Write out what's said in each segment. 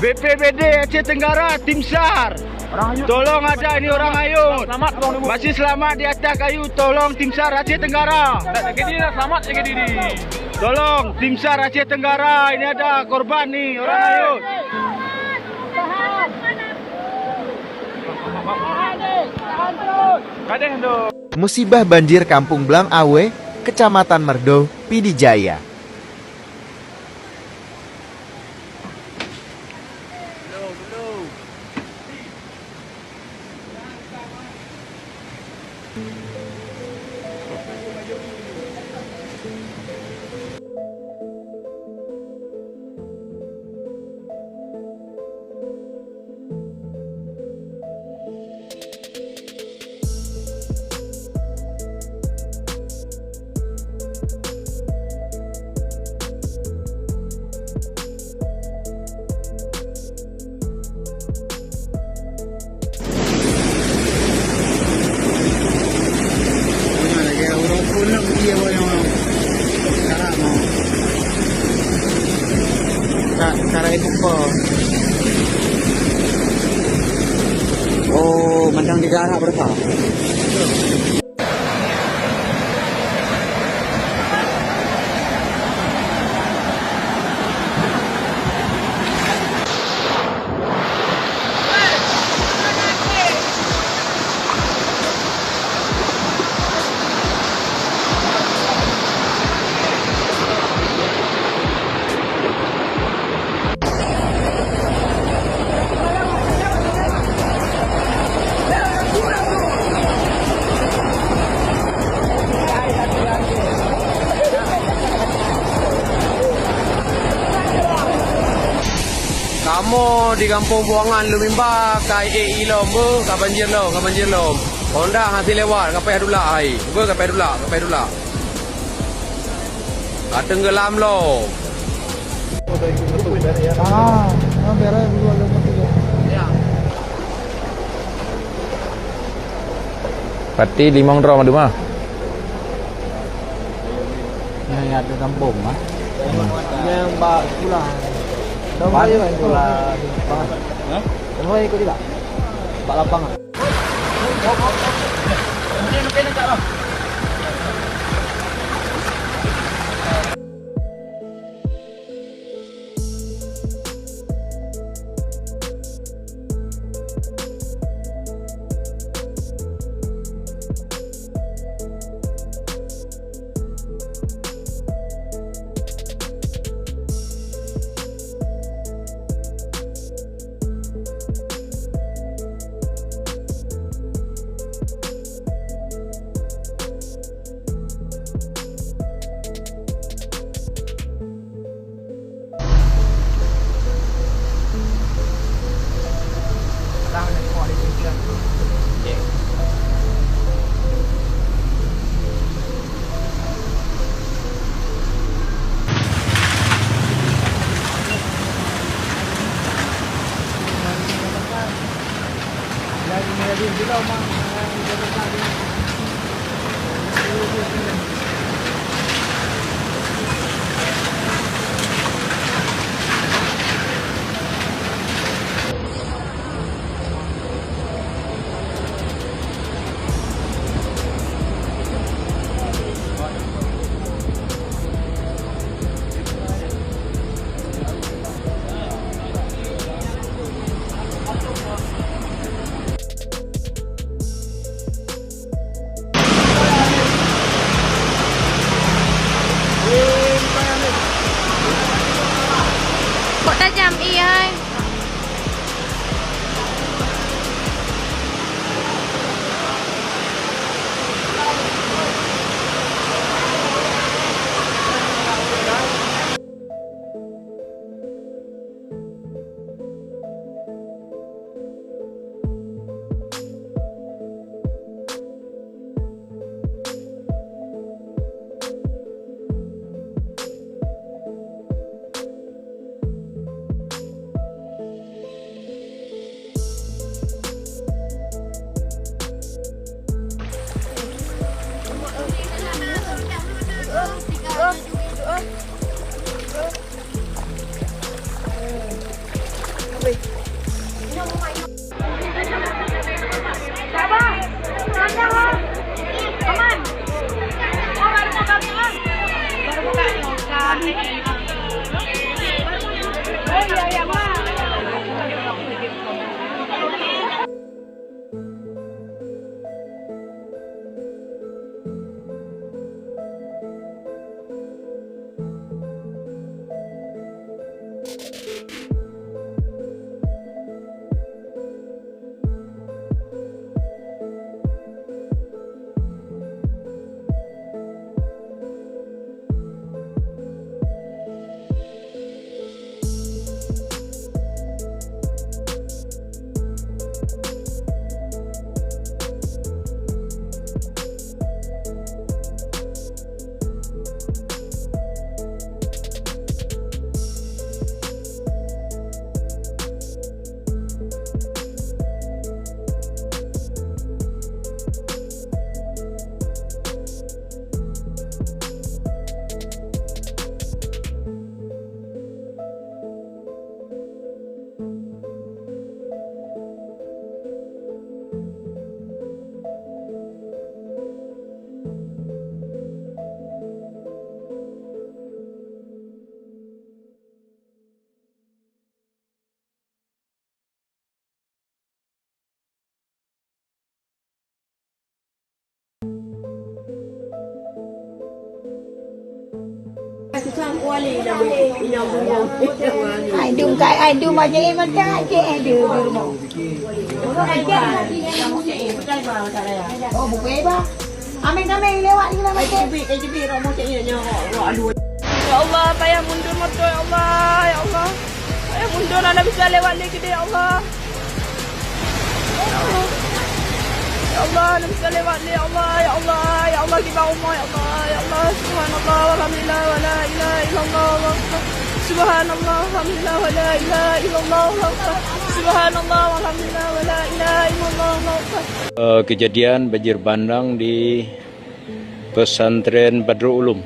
BPBD Aceh Tenggara, Tim SAR. Tolong ada ini orang Ayut. Masih selamat di atas kayu. Tolong Tim SAR Aceh Tenggara. Tolong Tim SAR Aceh Tenggara. Ini ada korban nih orang Ayut. Musibah banjir Kampung Blang Awe, Kecamatan Merdo, Pidijaya. Cara itu kok. Oh, mandang di darat berapa? Kamu di kampung buangan Lumimba kai lom ka banjir lom Honda hati lewat kapai hadula ai gua kapai dula tenggelam lo beres dulu ya Pati limong draw madu mah. Yang ada kampung mah. Yang bak pula. Semua ikut pula. Hah? Semua ikut juga. Bak lapangan. Mungkin nak lah. Ai đừng cái ai đừng mà vậy mà cái ai đừng đừng mà. Oh bukan apa? Amin lewat ni lah macam. Cibi romo caknya aduh. Ya Allah, payah mundur motor ya Allah, ya Allah. Payah mundur anda bisa lewat lagi dia ya Allah. Ya Allah, anda bisa lewat ni ya Allah, ya Allah, ya Allah kita umur ya Allah, ya Allah. Subhanallah walhamdulillah wa la ilaha illallah. Subhanallah walhamdulillah wa la ilaha illallah. Subhanallah walhamdulillah wa la ilaha illallah. Kejadian banjir bandang di pesantren Badrul Ulum.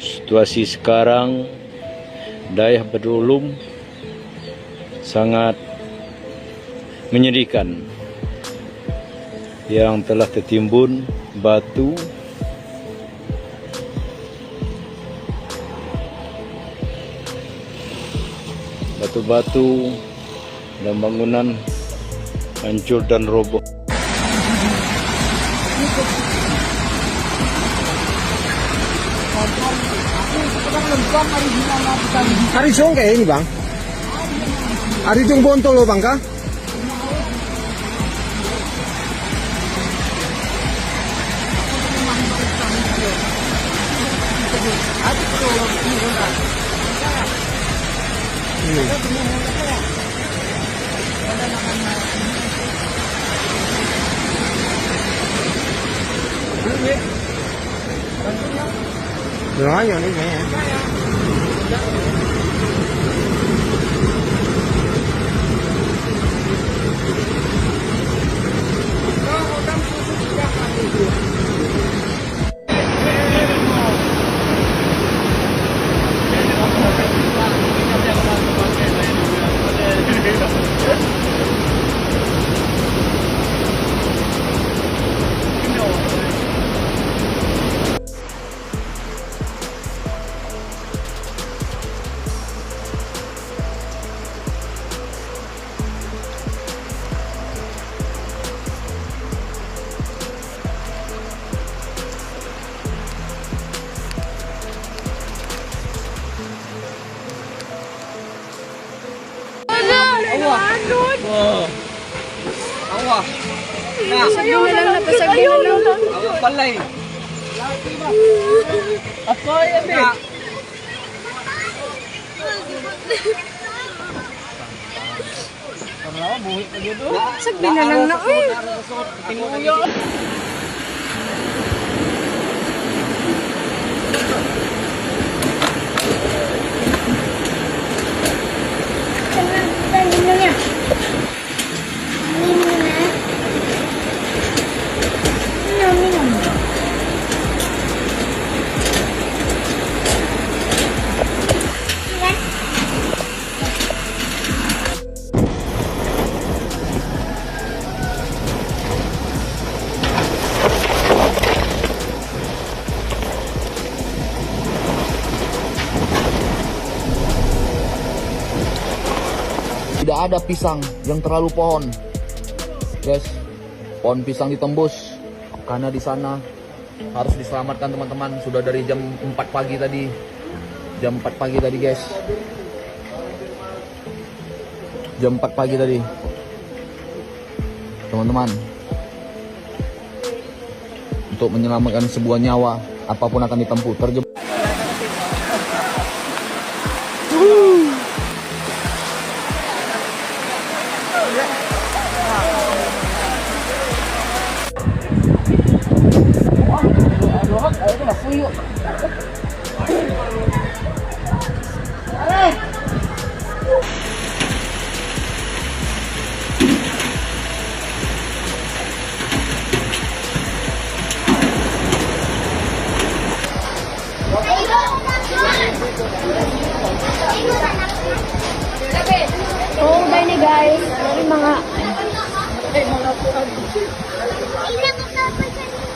Situasi sekarang daerah Badrul Ulum sangat menyedihkan, yang telah tertimbun batu-batu dan bangunan hancur dan roboh. Hari Jong kayak ini bang? Hari Jong Bontol loh bang kah? Nói nhỏ đi mẹ. Allah. Nah, Sabihin na lang na pasabihin na lang. awak balai. Apa ya be? Sabihin na lang na. ada pisang yang terlalu pohon. Guys, pohon pisang ditembus karena di sana harus diselamatkan teman-teman. Sudah dari jam 4 pagi tadi. Jam 4 pagi tadi, guys. Jam 4 pagi tadi. Teman-teman. Untuk menyelamatkan sebuah nyawa, apapun akan ditempuh. Oh, ini guys. Ini mga...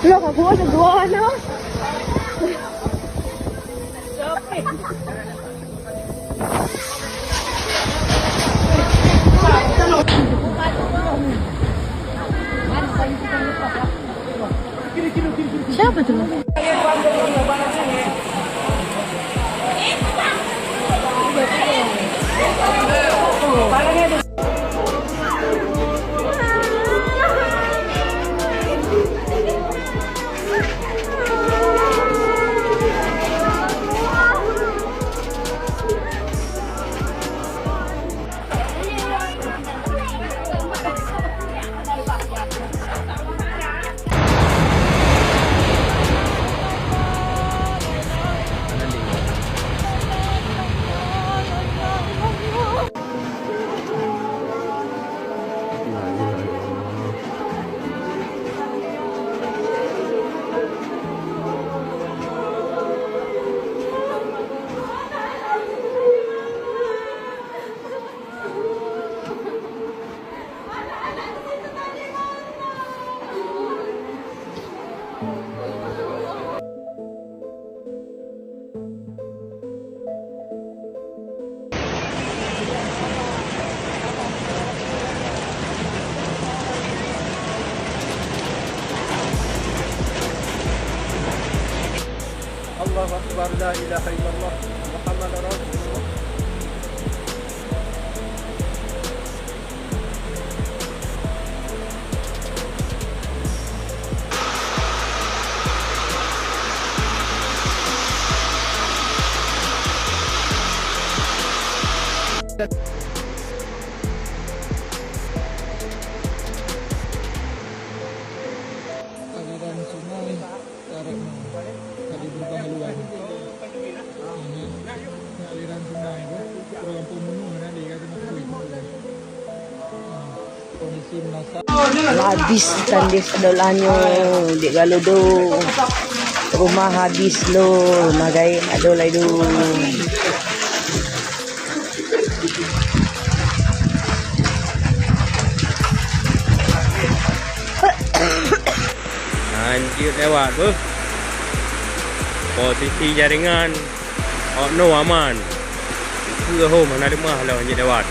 Look, aku ada dua ano. Siapa tuh? Allahu Akbar, la ilaha illallah, Muhammad Rasulullah. Aliran sungai tarik tadi berubah haluan. Aliran sungai itu kurang pemenuh nanti kata nak kondisi menasa. Habis tadi sedolanyo di galudo. Rumah habis lo, magai ado lay do. Anjir lewat beuh. Posisi jaringan no aman. Ke home mana ada mah lah anjir lewat.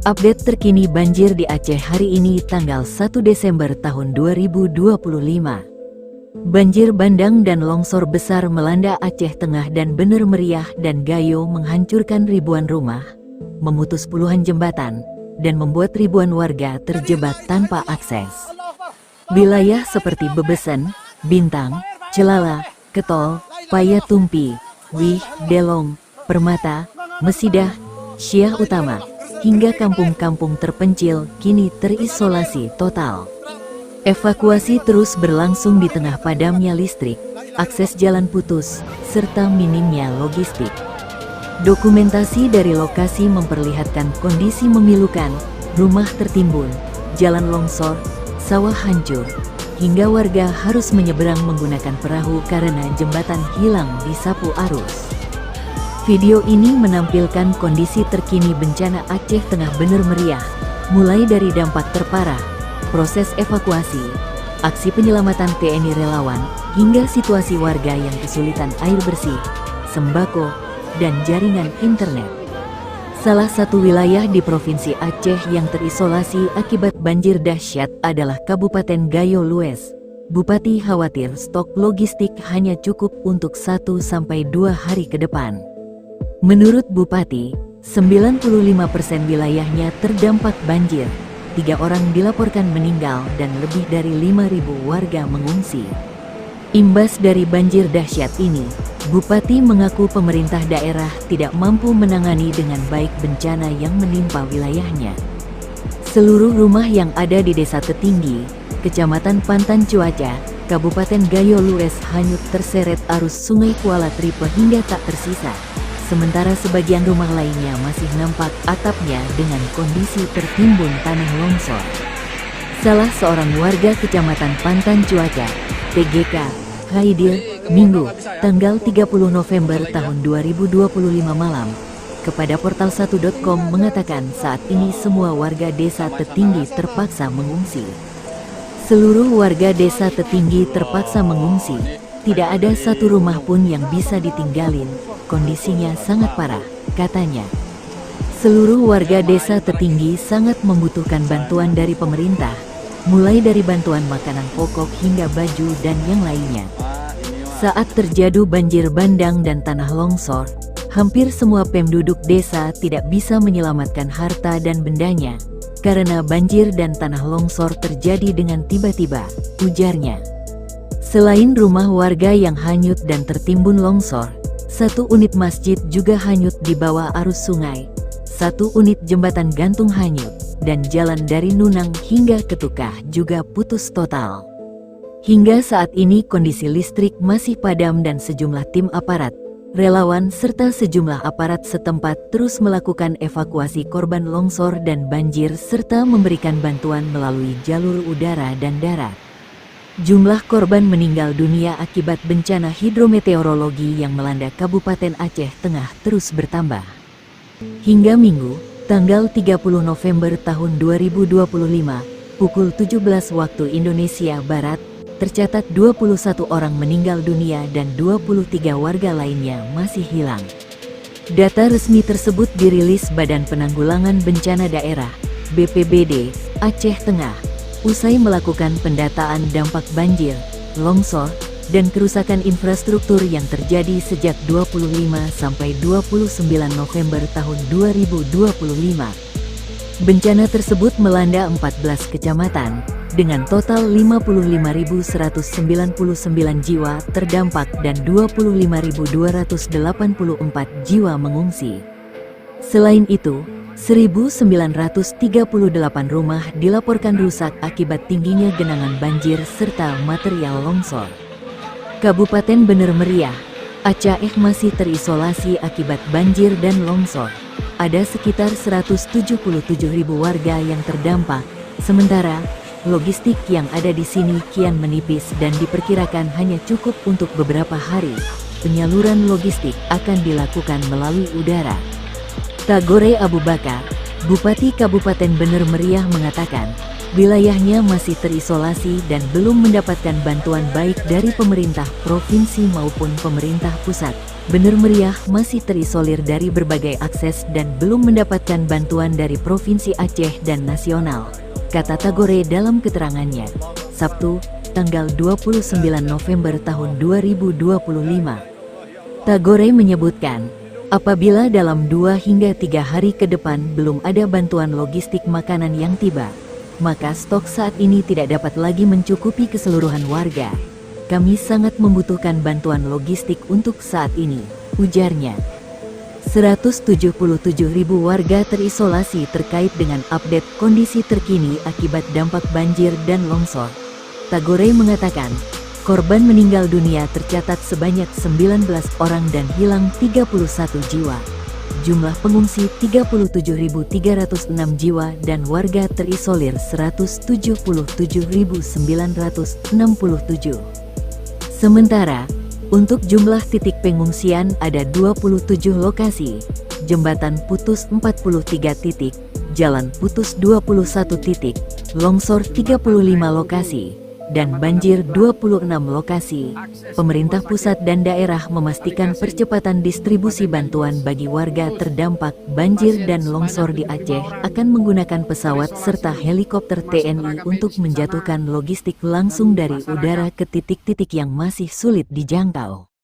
Update terkini banjir di Aceh hari ini tanggal 1 Desember tahun 2025. Banjir bandang dan longsor besar melanda Aceh Tengah dan Bener Meriah dan Gayo menghancurkan ribuan rumah, memutus puluhan jembatan, dan membuat ribuan warga terjebak tanpa akses. Wilayah seperti Bebesen, Bintang, Celala, Ketol, Payatumpi, Wih, Delong, Permata, Mesidah, Syiah Utama, hingga kampung-kampung terpencil kini terisolasi total. Evakuasi terus berlangsung di tengah padamnya listrik, akses jalan putus, serta minimnya logistik. Dokumentasi dari lokasi memperlihatkan kondisi memilukan, rumah tertimbun, jalan longsor, sawah hancur, hingga warga harus menyeberang menggunakan perahu karena jembatan hilang disapu arus. Video ini menampilkan kondisi terkini bencana Aceh Tengah Bener Meriah, mulai dari dampak terparah, proses evakuasi, aksi penyelamatan TNI relawan, hingga situasi warga yang kesulitan air bersih, sembako, dan jaringan internet. Salah satu wilayah di Provinsi Aceh yang terisolasi akibat banjir dahsyat adalah Kabupaten Gayo Lues. Bupati khawatir stok logistik hanya cukup untuk 1-2 hari ke depan. Menurut Bupati, 95% wilayahnya terdampak banjir. 3 orang dilaporkan meninggal dan lebih dari 5.000 warga mengungsi. Imbas dari banjir dahsyat ini, Bupati mengaku pemerintah daerah tidak mampu menangani dengan baik bencana yang menimpa wilayahnya. Seluruh rumah yang ada di Desa Tetinggi, Kecamatan Pantan Cuaca, Kabupaten Gayo Lues hanyut terseret arus Sungai Kuala Tripe hingga tak tersisa. Sementara sebagian rumah lainnya masih nampak atapnya dengan kondisi tertimbun tanah longsor. Salah seorang warga Kecamatan Pantan Cuaca, PGK, Haidil, Minggu, tanggal 30 November tahun 2025 malam, kepada portal1.com mengatakan saat ini semua warga Desa Tetinggi terpaksa mengungsi. Seluruh warga Desa Tetinggi terpaksa mengungsi, tidak ada satu rumah pun yang bisa ditinggalin, kondisinya sangat parah, katanya. Seluruh warga Desa Tetinggi sangat membutuhkan bantuan dari pemerintah, mulai dari bantuan makanan pokok hingga baju dan yang lainnya. Saat terjadi banjir bandang dan tanah longsor, hampir semua penduduk desa tidak bisa menyelamatkan harta dan bendanya, karena banjir dan tanah longsor terjadi dengan tiba-tiba, ujarnya. Selain rumah warga yang hanyut dan tertimbun longsor, 1 unit masjid juga hanyut di bawah arus sungai, 1 unit jembatan gantung hanyut, dan jalan dari Nunang hingga Ketukah juga putus total. Hingga saat ini kondisi listrik masih padam dan sejumlah tim aparat, relawan serta sejumlah aparat setempat terus melakukan evakuasi korban longsor dan banjir serta memberikan bantuan melalui jalur udara dan darat. Jumlah korban meninggal dunia akibat bencana hidrometeorologi yang melanda Kabupaten Aceh Tengah terus bertambah. Hingga Minggu, tanggal 30 November tahun 2025, pukul 17 waktu Indonesia Barat, tercatat 21 orang meninggal dunia dan 23 warga lainnya masih hilang. Data resmi tersebut dirilis Badan Penanggulangan Bencana Daerah, BPBD, Aceh Tengah, usai melakukan pendataan dampak banjir, longsor, dan kerusakan infrastruktur yang terjadi sejak 25 sampai 29 November tahun 2025. Bencana tersebut melanda 14 kecamatan, dengan total 55.199 jiwa terdampak dan 25.284 jiwa mengungsi. Selain itu, 1.938 rumah dilaporkan rusak akibat tingginya genangan banjir serta material longsor. Kabupaten Bener Meriah, Aceh masih terisolasi akibat banjir dan longsor. Ada sekitar 177.000 warga yang terdampak, sementara logistik yang ada di sini kian menipis dan diperkirakan hanya cukup untuk beberapa hari. Penyaluran logistik akan dilakukan melalui udara. Tagore Abu Bakar, Bupati Kabupaten Bener Meriah mengatakan, wilayahnya masih terisolasi dan belum mendapatkan bantuan baik dari pemerintah provinsi maupun pemerintah pusat. Bener Meriah masih terisolir dari berbagai akses dan belum mendapatkan bantuan dari Provinsi Aceh dan nasional, kata Tagore dalam keterangannya, Sabtu, tanggal 29 November tahun 2025. Tagore menyebutkan, apabila dalam 2 hingga 3 hari ke depan belum ada bantuan logistik makanan yang tiba, maka stok saat ini tidak dapat lagi mencukupi keseluruhan warga. Kami sangat membutuhkan bantuan logistik untuk saat ini, ujarnya. 177.000 warga terisolasi terkait dengan update kondisi terkini akibat dampak banjir dan longsor. Tagore mengatakan, korban meninggal dunia tercatat sebanyak 19 orang dan hilang 31 jiwa. Jumlah pengungsi 37.306 jiwa dan warga terisolir 177.967. Sementara, untuk jumlah titik pengungsian ada 27 lokasi, jembatan putus 43 titik, jalan putus 21 titik, longsor 35 lokasi, dan banjir 26 lokasi. Pemerintah pusat dan daerah memastikan percepatan distribusi bantuan bagi warga terdampak banjir dan longsor di Aceh akan menggunakan pesawat serta helikopter TNI untuk menjatuhkan logistik langsung dari udara ke titik-titik yang masih sulit dijangkau.